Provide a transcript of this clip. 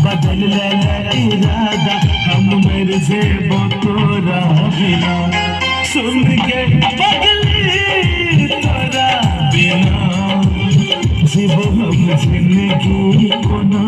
बदल इरादा हम मेरे से तोरा बिना सुन के बदली तोरा बिना जीव हम जिंदगी को ना